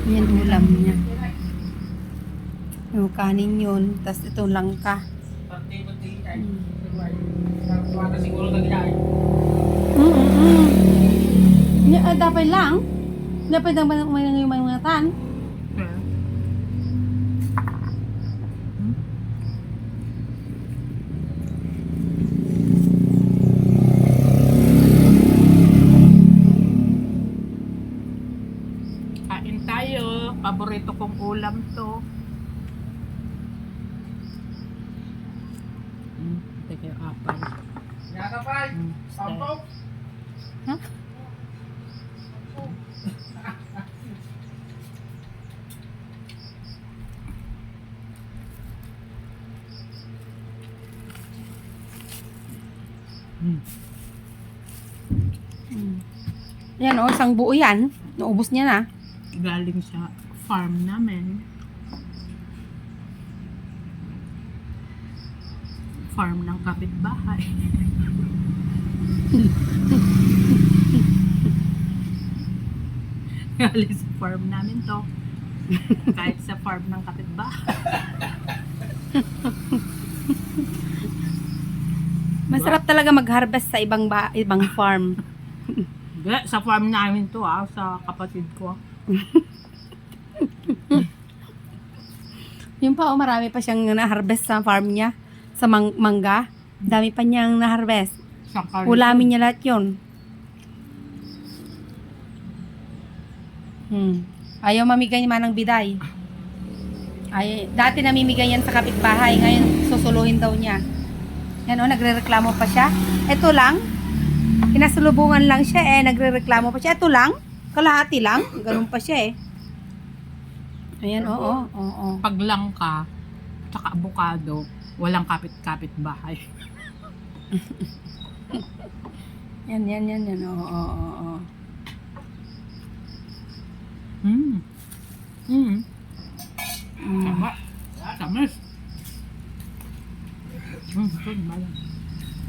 Yan ulam niya. Yung kanin yun. Tapos ito langka. Dapat lang. Dapat lang ba yung mga tan? Kain tayo. Paborito kong ulam to. Teka yung apay. Yakapay! Pampok! Ha? Yan o, isang buo yan. Naubos niya na. Galing sa farm namin. Farm ng kapitbahay. Galing sa farm namin to. Kahit sa farm ng kapitbahay. Masarap talaga mag-harvest sa ibang farm. Hindi, sa farm namin to sa kapatid ko. Yung pa, marami pa siyang na-harvest sa farm niya. Sa mangga. Dami pa niyang na-harvest. Sa Ulamin niya lahat yun. Ayaw mamigay ni Manang Biday. Dati namimigay yan sa kapitbahay. Ngayon, susuluhin daw niya. Yan o, nagre-reklamo pa siya. Ito lang. Pinasalubungan lang siya nagre-reklamo pa siya. Ito lang. Kalahati lang. Ganun pa siya Ayan, oo. Pag langka, tsaka abukado, walang kapit-kapit bahay. Yan. Oo. Sama. Tamis. Ito, malang.